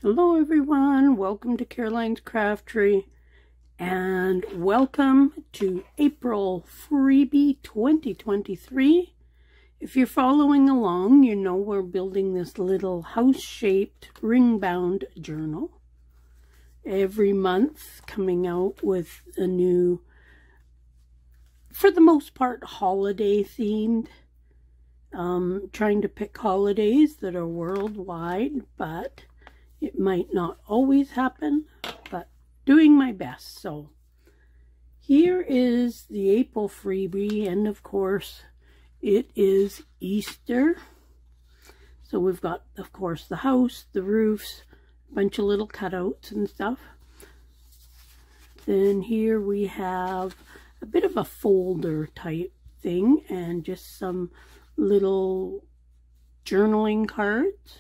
Hello everyone, welcome to Caroline's Craftery and welcome to April Freebie 2023. If you're following along, you know we're building this little house-shaped ring-bound journal. Every month coming out with a new, for the most part, holiday themed. Trying to pick holidays that are worldwide, but it might not always happen, but doing my best. So here is the April freebie, and of course it is Easter. So we've got, of course, the house, the roofs, a bunch of little cutouts and stuff. Then here we have a bit of a folder type thing and just some little journaling cards.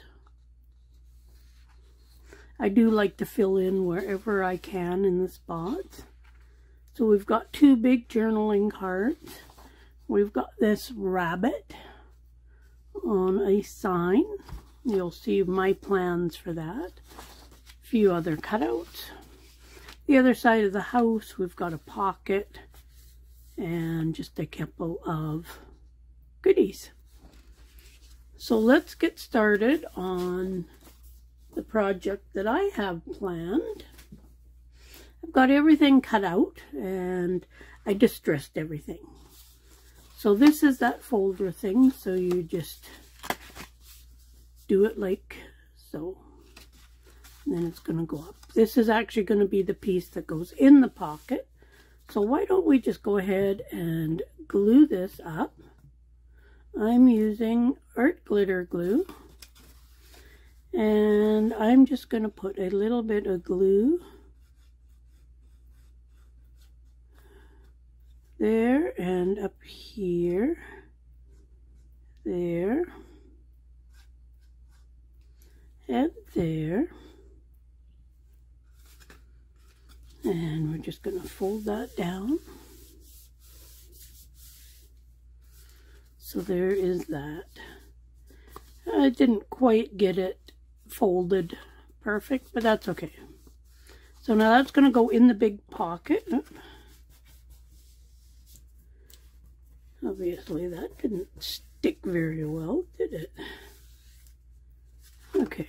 I do like to fill in wherever I can in the spots. So we've got two big journaling cards. We've got this rabbit on a sign. You'll see my plans for that. A few other cutouts. The other side of the house, we've got a pocket and just a couple of goodies. So let's get started on the project that I have planned. I've got everything cut out and I distressed everything. So this is that folder thing, so you just do it like so. And then it's going to go up. This is actually going to be the piece that goes in the pocket. So why don't we just go ahead and glue this up. I'm using art glitter glue. And I'm just going to put a little bit of glue there and up here, there, and there. And we're just going to fold that down. So there is that. I didn't quite get it folded perfect, but that's okay. So now that's going to go in the big pocket. Obviously that didn't stick very well, did it? Okay.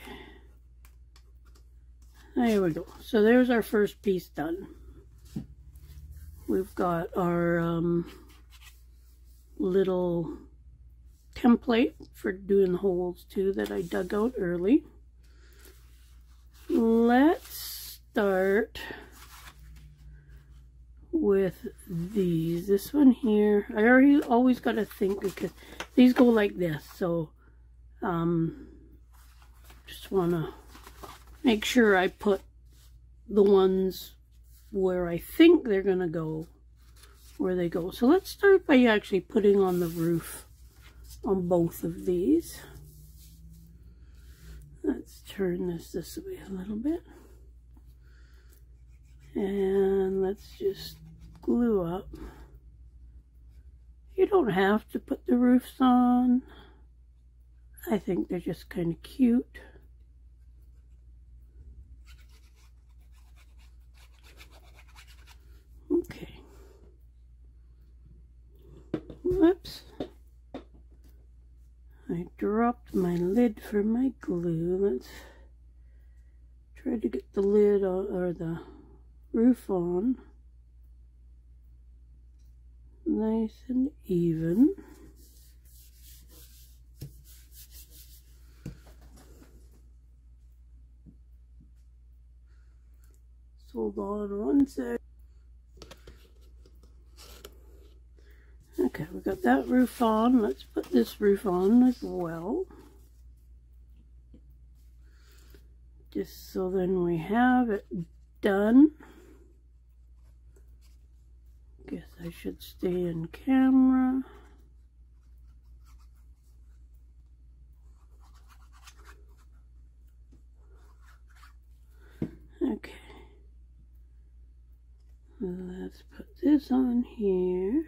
There we go. So there's our first piece done. We've got our little template for doing the holes too that I dug out early. Let's start with these. This one here, I always got to think because these go like this, so just want to make sure I put the ones where I think they're gonna go where they go. So let's start by actually putting on the roof on both of these. Let's turn this way a little bit. And let's just glue up. You don't have to put the roofs on. I think they're just kind of cute. Okay. Whoops. I dropped my lid for my glue. Let's try to get the lid on, or the roof on, nice and even. Hold on one sec. Okay, we got that roof on. Let's put this roof on as well. Just so then we have it done. Guess I should stay in camera. Okay. Let's put this on here.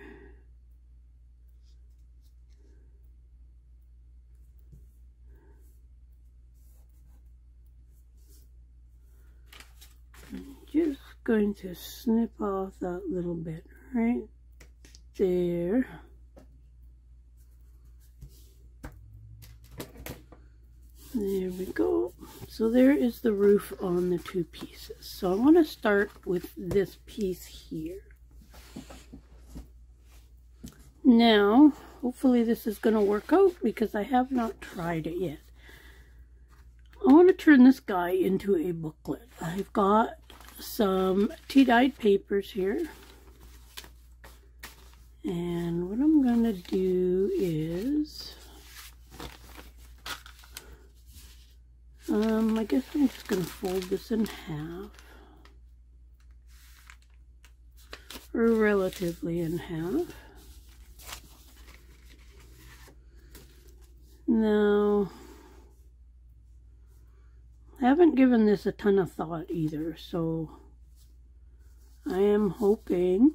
just going to snip off that little bit right there. There we go. So there is the roof on the two pieces. So I want to start with this piece here. Now, hopefully this is going to work out because I have not tried it yet. I want to turn this guy into a booklet. I've got some tea-dyed papers here. And what I'm going to do is... I guess I'm just going to fold this in half, or relatively in half. Now, I haven't given this a ton of thought either, so I am hoping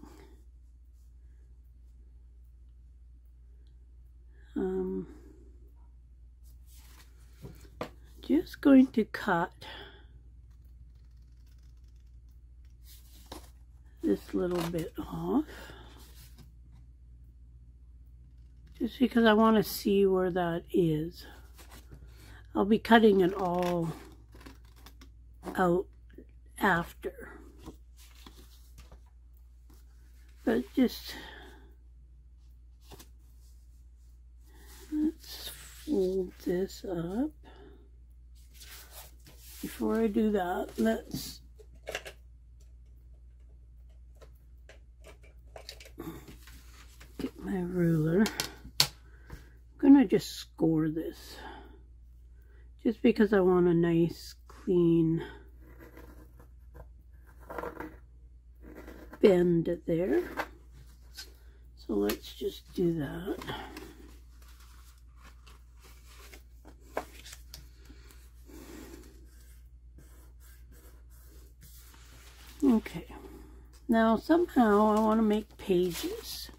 just going to cut this little bit off just because I want to see where that is. I'll be cutting it all out after, but just let's fold this up. Before I do that, let's get my ruler. I'm gonna just score this just because I want a nice clean bend there. So let's just do that. Okay, now somehow I want to make pages.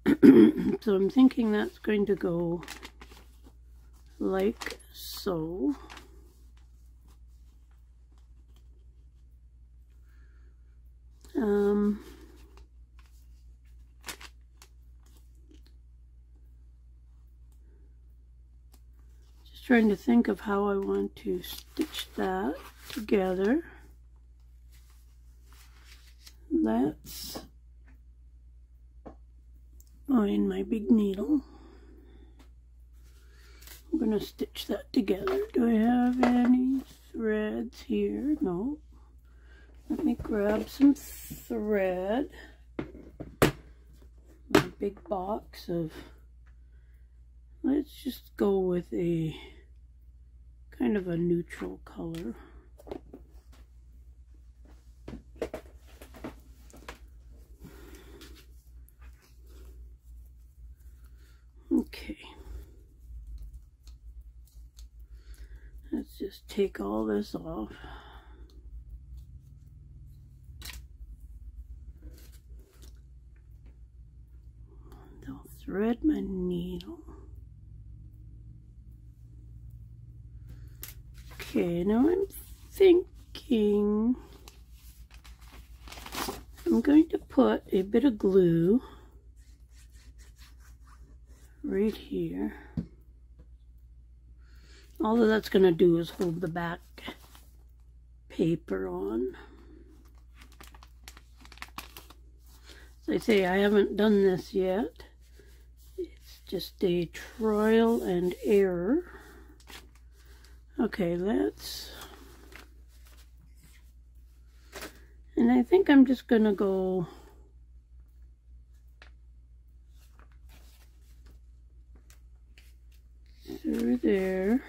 So I'm thinking that's going to go like so. Just trying to think of how I want to stitch that together. Let's find my big needle. I'm going to stitch that together. Do I have any threads here? No. Let me grab some thread. My big box of, let's just go with a kind of a neutral color. Okay, let's just take all this off. And I'll thread my needle. Okay, now I'm thinking I'm going to put a bit of glue right here. All that that's going to do is hold the back paper on. As I say, I haven't done this yet. It's just a trial and error. Okay, and I think I'm just going to go through there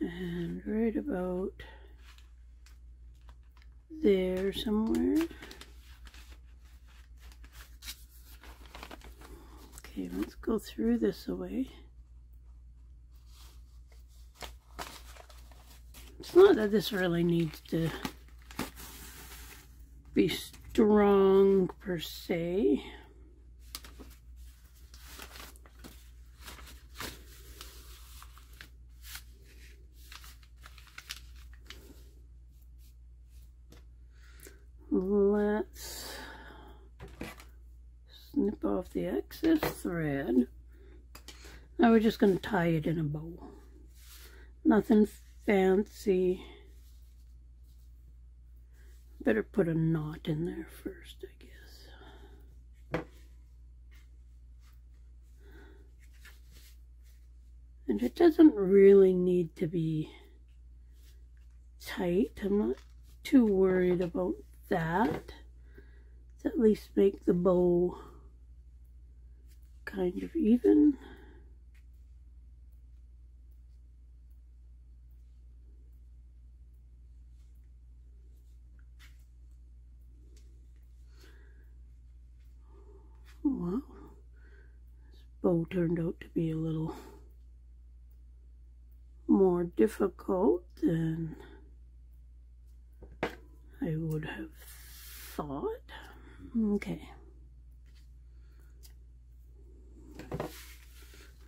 and right about there somewhere. Okay, let's go through this away. It's not that this really needs to be strong per se. Let's snip off the excess thread. Now we're just going to tie it in a bow. Nothing fancy. Better put a knot in there first, I guess. And it doesn't really need to be tight. I'm not too worried about that. To at least make the bow kind of even. Wow, this bow turned out to be a little more difficult than I would have thought. Okay.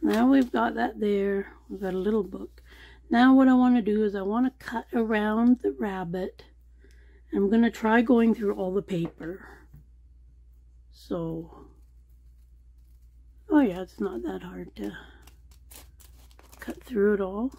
Now we've got that there. We've got a little book. Now what I want to do is I want to cut around the rabbit. I'm going to try going through all the paper. So, oh yeah, it's not that hard to cut through it all.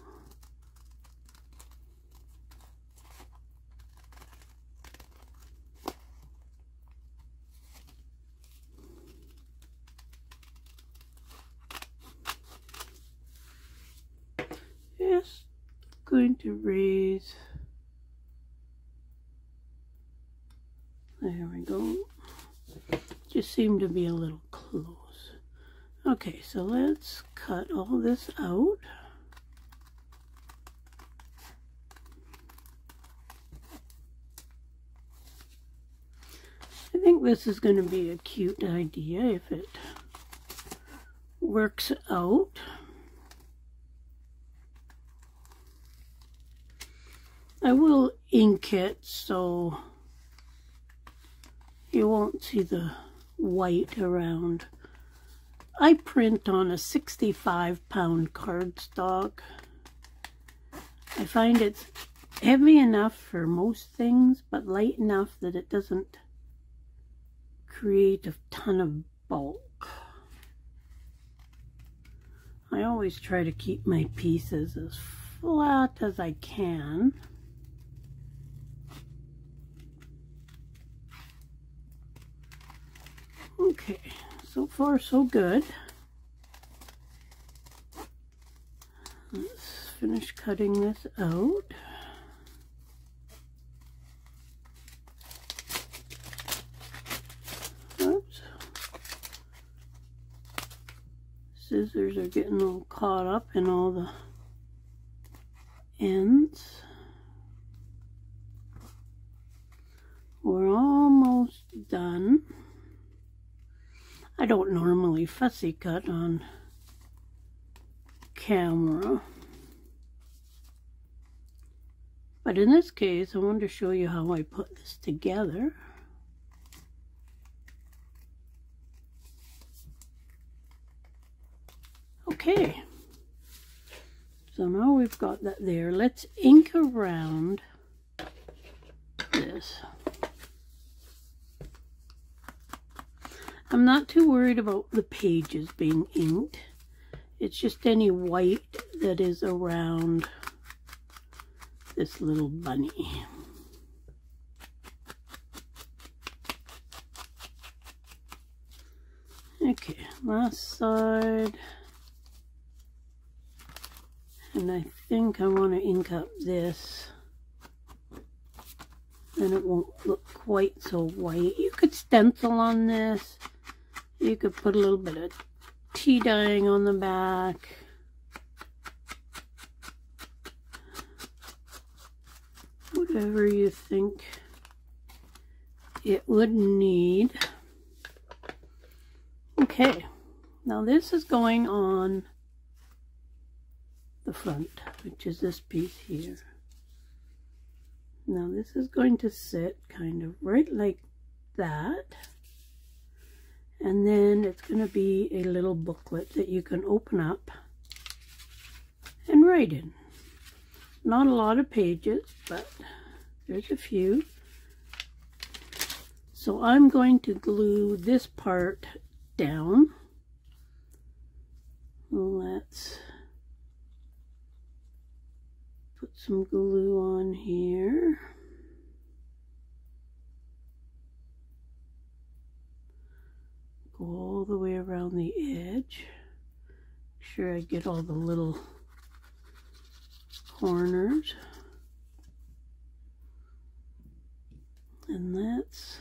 Just going to raise. There we go. Just seemed to be a little close. Okay, so let's cut all this out. I think this is going to be a cute idea if it works out. I will ink it so you won't see the white around. I print on a 65-pound cardstock. I find it's heavy enough for most things, but light enough that it doesn't create a ton of bulk. I always try to keep my pieces as flat as I can. Okay, so far so good. Let's finish cutting this out. Oops. Scissors are getting all caught up in all the ends. We're almost done. I don't normally fussy cut on camera, but in this case I wanted to show you how I put this together. Okay, so now we've got that there. Let's ink around this. I'm not too worried about the pages being inked. It's just any white that is around this little bunny. Okay, last side. And I think I want to ink up this. Then it won't look quite so white. You could stencil on this. You could put a little bit of tea dyeing on the back. Whatever you think it would need. Okay, now this is going on the front, which is this piece here. Now this is going to sit kind of right like that. And then it's going to be a little booklet that you can open up and write in. Not a lot of pages, but there's a few. So I'm going to glue this part down. Let's put some glue on here. Go all the way around the edge. Make sure I get all the little corners. And that's,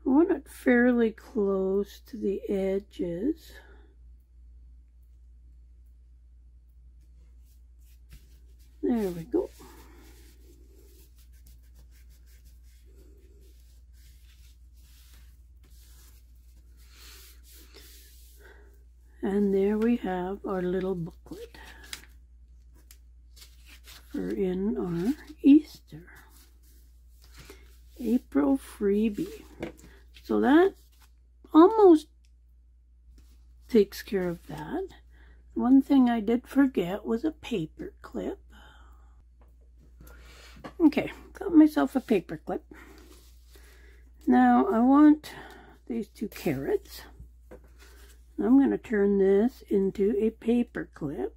I want it fairly close to the edges. There we go. And there we have our little booklet for in our Easter. April freebie. So that almost takes care of that. One thing I did forget was a paper clip. Okay, got myself a paper clip. Now I want these 2 carrots. I'm going to turn this into a paper clip.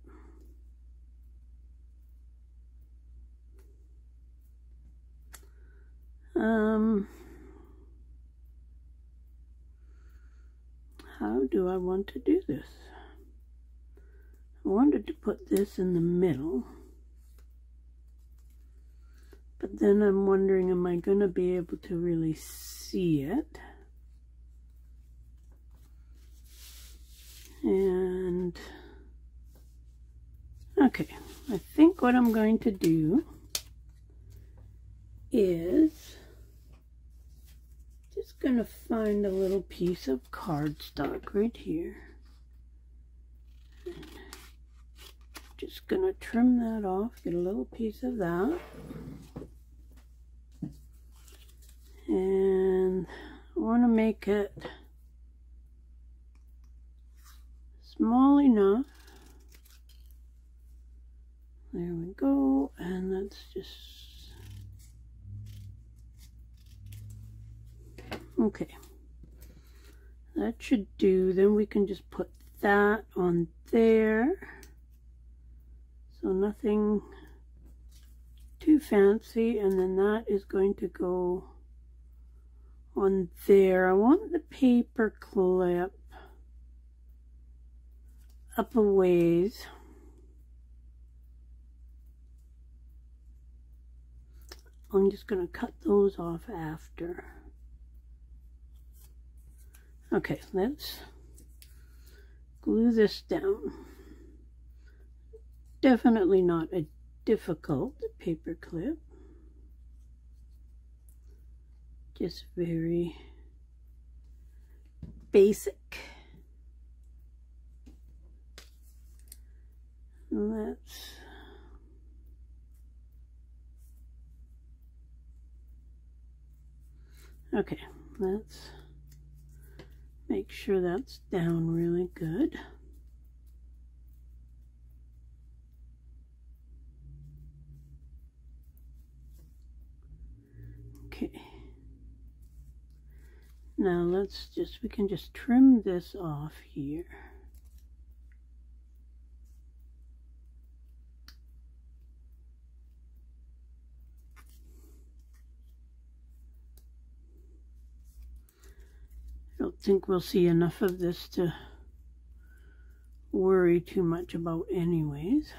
How do I want to do this? I wanted to put this in the middle, but then I'm wondering, am I going to be able to really see it? And okay, I think what I'm going to do is just going to find a little piece of cardstock right here. Just going to trim that off, get a little piece of that. And I want to make it small enough. There we go. And let's just, okay, that should do. Then we can just put that on there. So nothing too fancy. And then that is going to go on there. I want the paper clip up a ways. I'm just going to cut those off after. Okay, let's glue this down. Definitely not a difficult paper clip. Just very basic. Let's okay, let's make sure that's down really good. Okay. Now let's just, we can just trim this off here. I don't think we'll see enough of this to worry too much about anyways.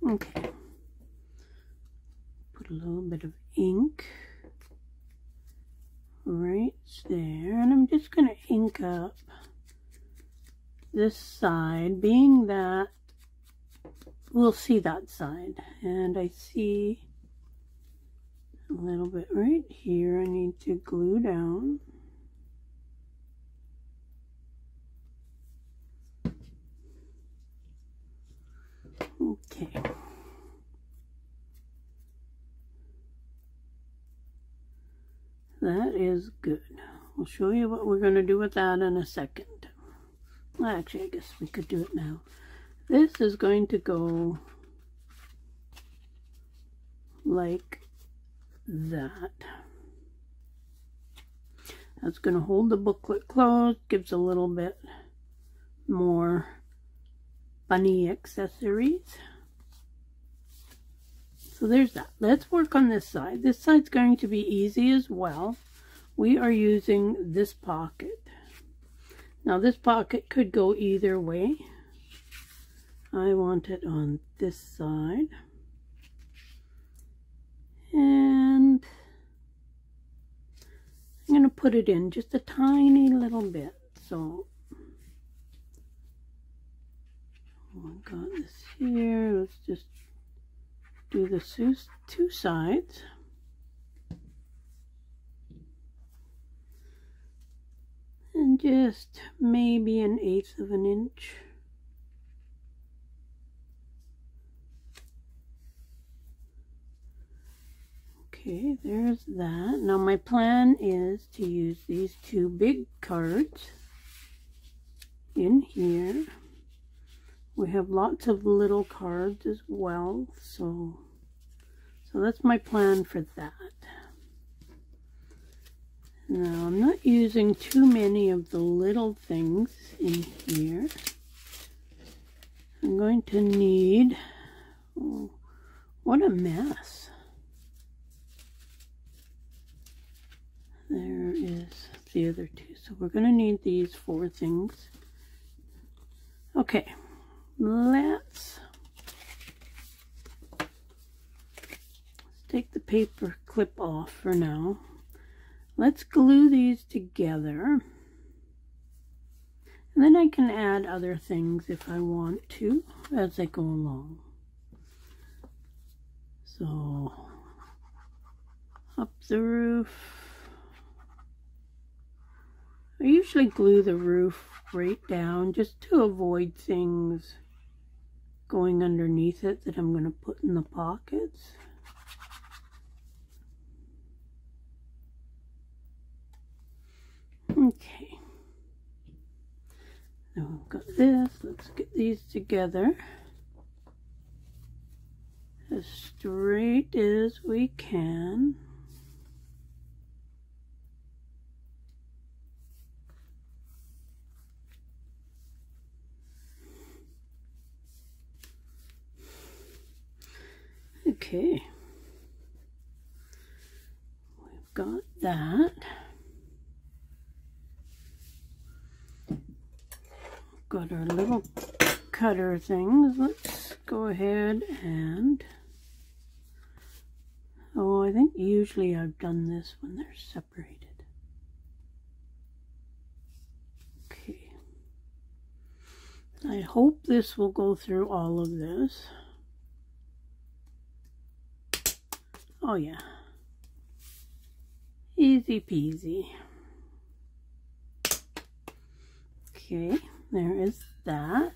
Okay. Put a little bit of ink right there, and I'm just going to ink up this side, being that we'll see that side, and I see a little bit right here I need to glue down. Okay. That is good. We'll show you what we're going to do with that in a second. Well, actually, I guess we could do it now. This is going to go like that. That's going to hold the booklet closed, gives a little bit more bunny accessories. So there's that. Let's work on this side. This side's going to be easy as well. We are using this pocket. Now this pocket could go either way. I want it on this side. And I'm going to put it in just a tiny little bit. So I've got this here. Let's just do the two sides. And just maybe 1/8 of an inch. Okay, there's that. Now my plan is to use these two big cards in here. We have lots of little cards as well, so that's my plan for that. Now I'm not using too many of the little things in here. I'm going to need, oh, what a mess. There is the other two. So we're going to need these 4 things. Okay, let's take the paper clip off for now. Let's glue these together. And then I can add other things if I want to as I go along. So, up the roof. I usually glue the roof right down just to avoid things going underneath it that I'm going to put in the pockets. Okay. Now we've got this. Let's get these together as straight as we can. Okay, we've got that. Got our little cutter things. Let's go ahead and, oh, I think usually I've done this when they're separated. Okay. I hope this will go through all of this. Oh yeah, easy peasy. Okay, there is that.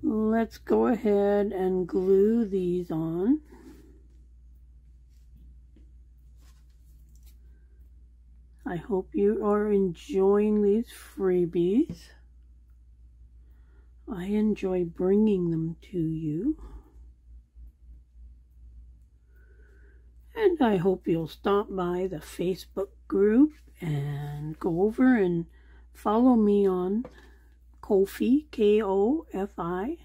Let's go ahead and glue these on. I hope you are enjoying these freebies. I enjoy bringing them to you. And I hope you'll stop by the Facebook group and go over and follow me on Ko-fi, K-O-F-I.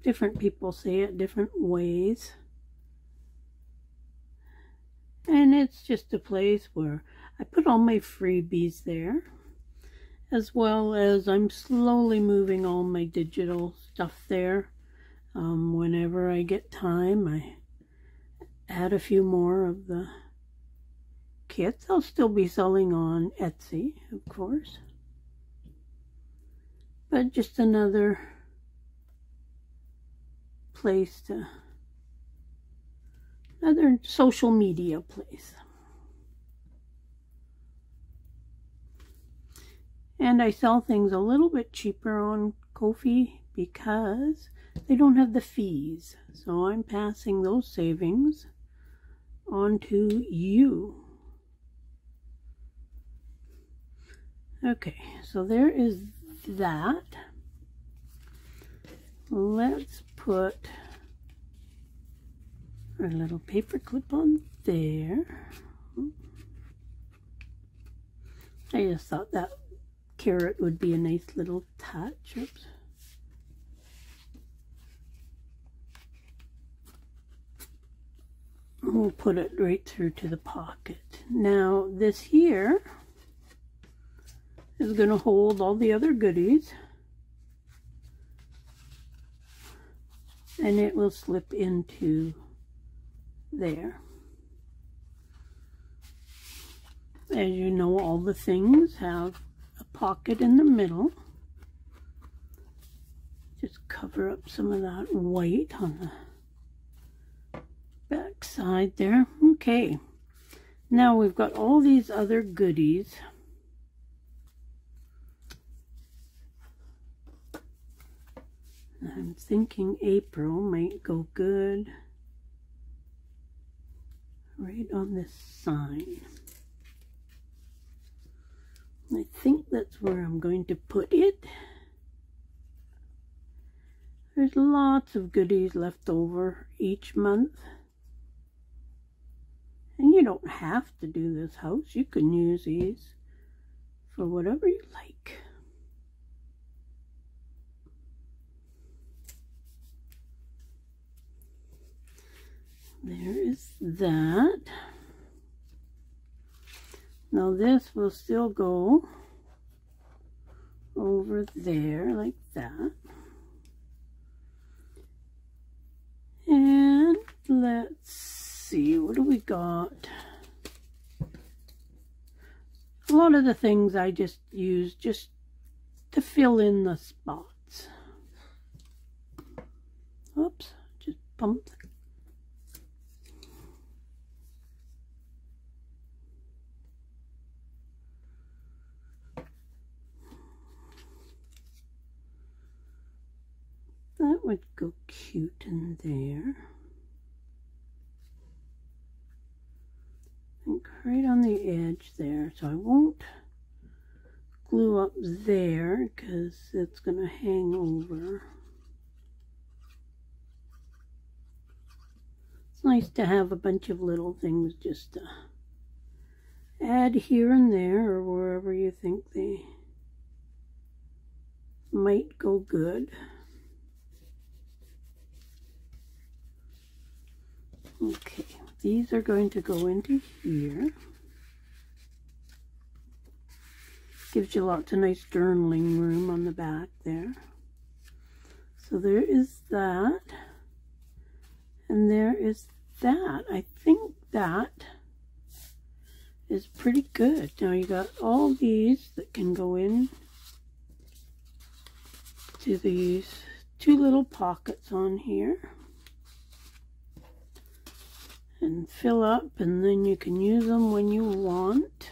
Different people say it different ways. And it's just a place where I put all my freebies there. As well as I'm slowly moving all my digital stuff there. Whenever I get time, I add a few more of the kits. I'll still be selling on Etsy, of course. But just another place to, another social media place. And I sell things a little bit cheaper on Ko-fi because they don't have the fees. So I'm passing those savings on to you. Okay, so there is that. let's put our little paper clip on there. I just thought that carrot would be a nice little touch. Oops. We'll put it right through to the pocket. Now this here is going to hold all the other goodies, and it will slip into there. As you know, all the things have a pocket in the middle. Just cover up some of that white on the back side there. Okay, now we've got all these other goodies. I'm thinking April might go good right on this sign. I think that's where I'm going to put it. There's lots of goodies left over each month. And you don't have to do this house. You can use these for whatever you like. There is that. Now this will still go over there like that. And let's see, what do we got? A lot of the things I just use just to fill in the spots. Oops, just bumped. That would go cute in there. I think right on the edge there. So I won't glue up there because it's going to hang over. It's nice to have a bunch of little things just to add here and there or wherever you think they might go good. Okay, these are going to go into here. Gives you lots of nice journaling room on the back there. So there is that. And there is that. I think that is pretty good. Now you got all these that can go in to these two little pockets on here. And fill up, and then you can use them when you want.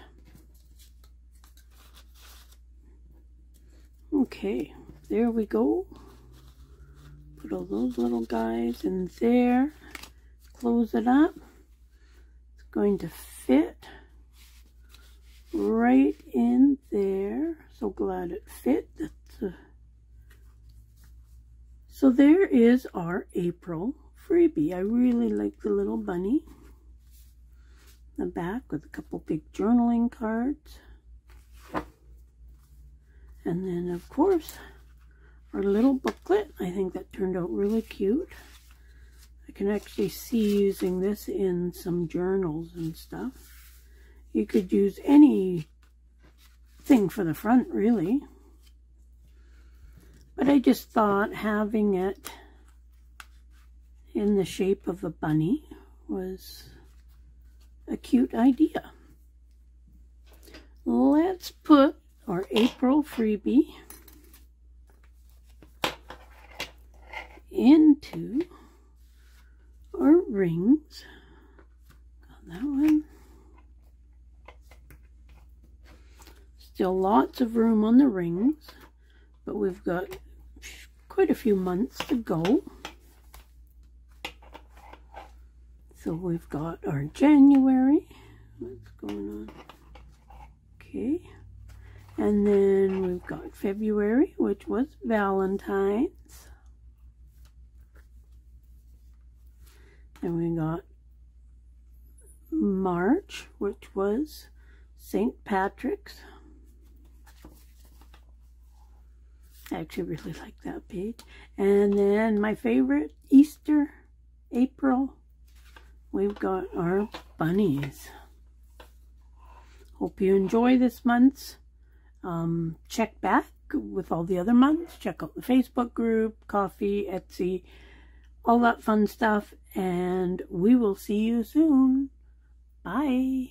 Okay, there we go. Put all those little guys in there. Close it up. It's going to fit right in there. So glad it fit. So there is our April freebie. I really like the little bunny. The back with a couple big journaling cards. And then of course our little booklet. I think that turned out really cute. I can actually see using this in some journals and stuff. You could use any thing for the front really. But I just thought having it in the shape of a bunny was a cute idea. Let's put our April freebie into our rings. Got that one. Still lots of room on the rings, but we've got quite a few months to go. So we've got our January. What's going on? Okay. And then we've got February, which was Valentine's. And we got March, which was St. Patrick's. I actually really like that page. And then my favorite, Easter, April. We've got our bunnies. Hope you enjoy this month's. Check back with all the other months. Check out the Facebook group, Coffee, Etsy, all that fun stuff. And we will see you soon. Bye.